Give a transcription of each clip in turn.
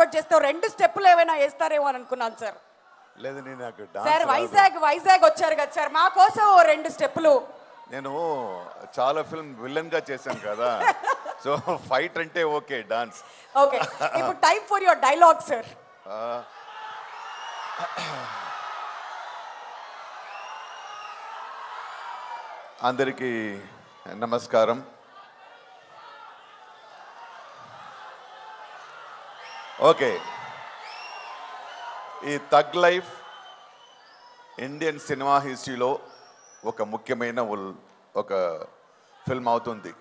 Start చేస్తే 2 స్టెప్పులు ఏమైనా వేస్తారేమో అని అనుకున్నాను సార్. లేదు నేను నాకు సార్ డాన్స్ వైజాగ్ వచ్చారు కదా సార్, మా కోసం 2 స్టెప్పులు. నేను చాలా ఫిల్మ్ విలన్ గా చేశాను కదా, సో ఫైట్ అంటే ఓకే, డాన్స్ ఓకే. ఇప్పుడు time for your dialogue sir. అందరికీ నమస్కారం. ఓకే, ఈ థగ్ లైఫ్ ఇండియన్ సినిమా హిస్టరీలో ఒక ముఖ్యమైన ఒక ఫిల్మ్ అవుతుంది.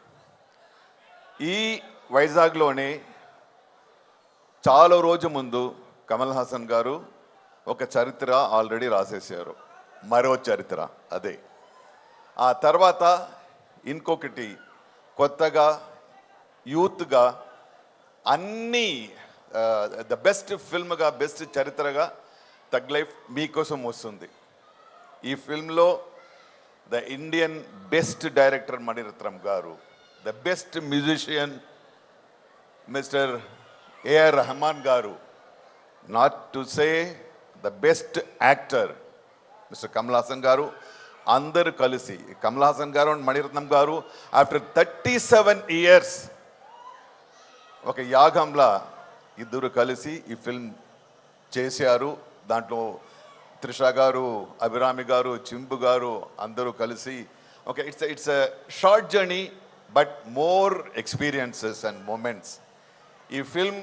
ఈ వైజాగ్లోనే చాలా రోజు ముందు కమల్ హాసన్ గారు ఒక చరిత్ర ఆల్రెడీ రాసేసారు, మరో చరిత్ర అదే. ఆ తర్వాత ఇంకొకటి కొత్తగా యూత్గా అన్నీ ద బెస్ట్ ఫిల్మ్గా, బెస్ట్ చరిత్రగా థగ్ లైఫ్ మీకోసం వస్తుంది. ఈ ఫిల్మ్లో the Indian best director Mani Ratnam garu, the best musician mister AR Rahman garu, not to say the best actor mister Kamal Haasan garu, అందరూ కలిసి కమల్ హాసన్ గారు అండ్ మణిరత్నం గారు ఆఫ్టర్ 37 years ఒక యాగంలా ఇద్దరు కలిసి ఈ ఫిల్మ్ చేశారు. దాంట్లో త్రిష గారు, అభిరామి గారు, చింపు గారు అందరూ కలిసి. Okay, it's a short journey but more experiences and moments. ఈ ఫిల్మ్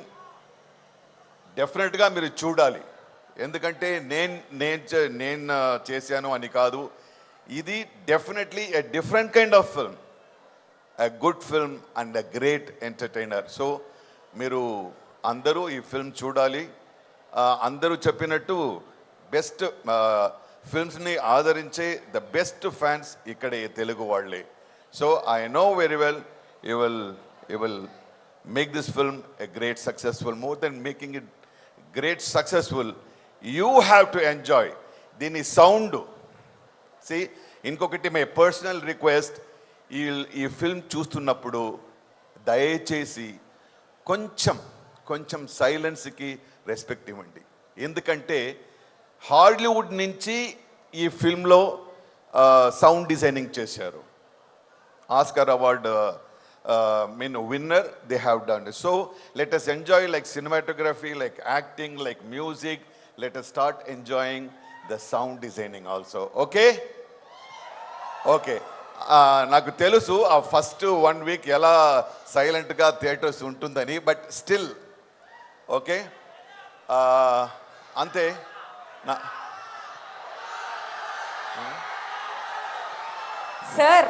డెఫినెట్గా మీరు చూడాలి, ఎందుకంటే నేను చేశాను అని కాదు, ఇది definitely a different kind of film, a good film and a great entertainer. So మీరు అందరూ ఈ ఫిల్మ్ చూడాలి. అందరూ చెప్పినట్టు బెస్ట్ ఫిల్మ్స్ని ఆదరించే ద బెస్ట్ ఫ్యాన్స్ ఇక్కడే తెలుగు వాళ్ళే. So I know very well you will make this film a great successful. More than making it great successful, you have to enjoy దీని సౌండ్. సి, ఇంకొకటి మై పర్సనల్ రిక్వెస్ట్, ఈ film చూస్తున్నప్పుడు దయచేసి కొంచెం సైలెన్స్కి respect ఇవ్వండి. ఎందుకంటే హాలీవుడ్ నుంచి ఈ ఫిల్మ్లో సౌండ్ డిజైనింగ్ చేశారు, Oscar award winner they have done. So let us enjoy like cinematography, like acting, like music. Let us start enjoying the sound designing also. Okay okay, నాకు తెలుసు ఆ ఫస్ట్ 1 week ఎలా సైలెంట్గా theatres ఉంటుందని, but still okay అంతే. Sir,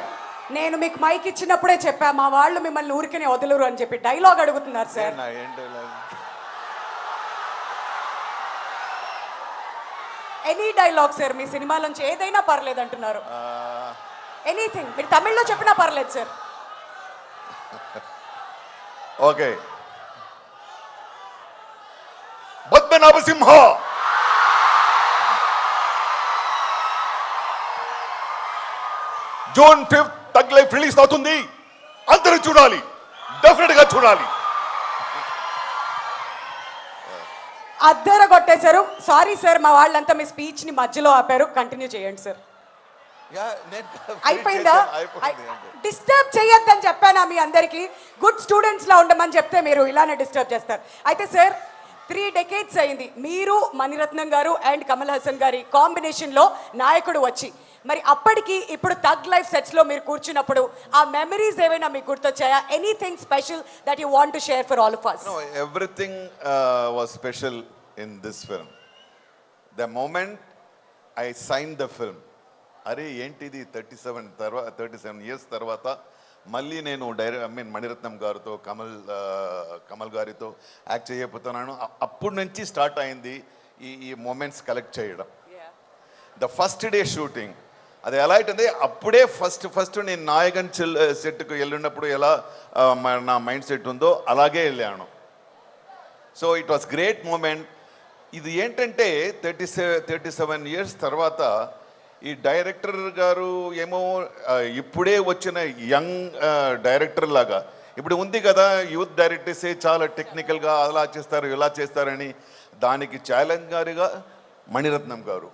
నేను మీకు mic ఇచ్చినప్పుడే చెప్పా, మా వాళ్ళు మిమ్మల్ని ఊరికనే వదలరు అని చెప్పి. డైలాగ్ అడుగుతున్నారు సార్. ఎనీ డైలాగ్ సార్, మీ సినిమాలోంచి ఏదైనా పర్లేదు అంటున్నారు. ఎనీథింగ్, మీరు తమిళ్లో చెప్పినా పర్లేదు sir. Okay, Padmanabhasimha June 5th thug life release అవుతుంది, అందరూ చూడాలి, డెఫినెట్ గా చూడాలి. అద్దర కొట్టేశారు. సారీ సార్, మా వాళ్ళంతా మీ స్పీచ్ ని మధ్యలో ఆపారు. కంటిన్యూ చేయండి సార్. అయిపోయిందా? డిస్టర్బ్ చేయొద్దని చెప్పానా మీ అందరికి? గుడ్ స్టూడెంట్స్ లా ఉండమని చెప్తే మీరు ఇలానే డిస్టర్బ్ చేస్తారు. అయితే సార్, 3 decades అయింది మీరు, మణిరత్నం గారు అండ్ కమల్ హాసన్ గారి కాంబినేషన్ లో నాయకుడు వచ్చి. మరి అప్పటికి ఇప్పుడు థగ్ లైఫ్ సెట్స్ లో మీరు కూర్చున్నప్పుడు ఆ మెమరీస్ ఏమైనా మీకు గుర్తొచ్చాయా? Anything special that you want to share for all of us? No, everything was special in this film. The moment I signed the film, అరే ఏంటిది 37 years తర్వాత మళ్ళీ నేను మణిరత్నం గారితో కమల్ గారితో యాక్ట్ చేయబోతున్నాను. అప్పటి నుంచి స్టార్ట్ అయింది ఈ మూమెంట్స్ కలెక్ట్ చేయడం. ద ఫస్ట్ డే షూటింగ్ అది ఎలా అయితే అప్పుడే ఫస్ట్ నేను నాయకన్ సెట్కు వెళ్ళినప్పుడు ఎలా నా మైండ్ సెట్ ఉందో అలాగే వెళ్ళాను. So it was great moment. ఇది ఏంటంటే 37 years తర్వాత ఈ డైరెక్టర్ గారు ఏమో ఇప్పుడే వచ్చిన యంగ్ డైరెక్టర్ లాగా ఇప్పుడు ఉంది కదా యూత్ డైరెక్టర్సే చాలా టెక్నికల్గా అలా చేస్తారు ఇలా చేస్తారని, దానికి ఛాలెంజ్ గారుగా మణిరత్నం గారు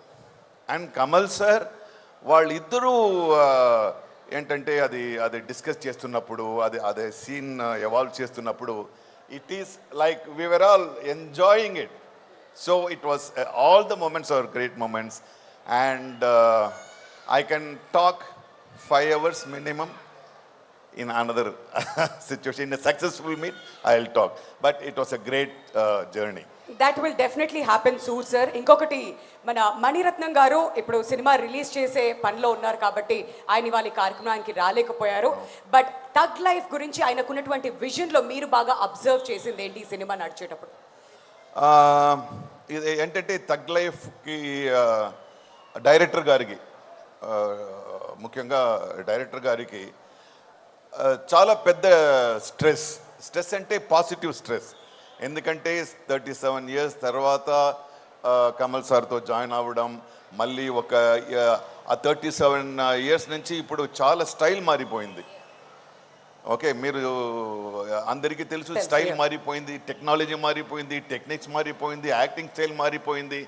అండ్ కమల్ సార్ వాళ్ళిద్దరూ ఏంటంటే అది అది డిస్కస్ చేస్తున్నప్పుడు అదే సీన్ ఎవాల్వ్ చేస్తున్నప్పుడు it is like we were all enjoying it. So it was all the moments are great moments and I can talk 5 hours minimum in another situation. In a successful meet, I'll talk. But it was a great journey. That will definitely happen soon sir. ఇంకొకటి మన మణిరత్నం గారు ఇప్పుడు cinema release చేసే పనిలో ఉన్నారు కాబట్టి ఆయన వాళ్ళ కార్యక్రమానికి రాలేకపోయారు. బట్ తగ్ లైఫ్ గురించి ఆయనకున్నటువంటి విజన్లో మీరు బాగా అబ్జర్వ్ చేసింది ఏంటి ఈ సినిమా నడిచేటప్పుడు? ఇది ఏంటంటే తగ్ లైఫ్కి డైరెక్టర్ గారికి ముఖ్యంగా డైరెక్టర్ గారికి చాలా పెద్ద స్ట్రెస్ అంటే పాజిటివ్ స్ట్రెస్. ఎందుకంటే 37 years తర్వాత కమల్ సార్తో జాయిన్ అవ్వడం, మళ్ళీ ఆ 37 years నుంచి ఇప్పుడు చాలా స్టైల్ మారిపోయింది. ఓకే, మీరు అందరికీ తెలుసు స్టైల్ మారిపోయింది, టెక్నాలజీ మారిపోయింది, టెక్నిక్స్ మారిపోయింది, యాక్టింగ్ స్టైల్ మారిపోయింది.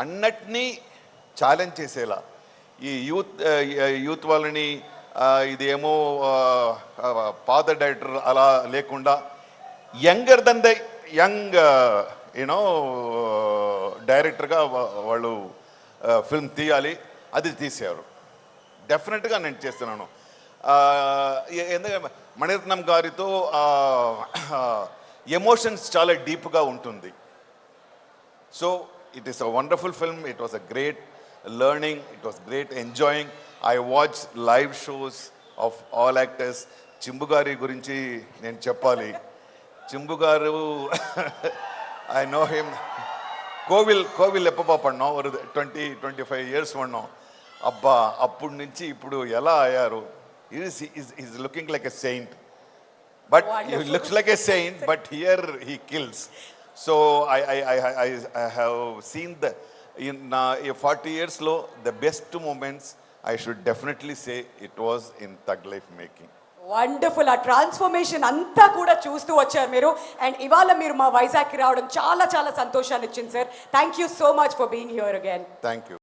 అన్నిటినీ ఛాలెంజ్ చేసేలా ఈ యూత్ వాళ్ళని ఇదేమో పాత డైరెక్టర్ అలా లేకుండా younger than the young you know డైరెక్టర్గా వాళ్ళు ఫిల్మ్ తీయాలి, అది తీశారు. డెఫినెట్గా నేను చేస్తున్నాను. ఎందుకంటే మణిరత్నం గారితో ఎమోషన్స్ చాలా డీప్గా ఉంటుంది. So it is a wonderful film. It was a great learning. It was great enjoying. I watched live shows of all actors. Chimbu Gari gurinchi nenu cheppali. Chimbu garu I know him. Kovil eppa panna or 20-25 years vanno. Abba appudu nunchi ippudu ela ayaru. He is looking like a saint. But he looks like a saint, but here he kills. So I have seen in 40 years low, the best moments I should definitely say it was in Thug Life making. Wonderful. ఆ transformation అంతా కూడా చూస్తూ వచ్చారు మీరు. And ఇవాళ మీరు మా వైజాగ్కి రావడం చాలా చాలా సంతోషాన్ని ఇచ్చింది sir. Thank you so much for being here again. Thank you.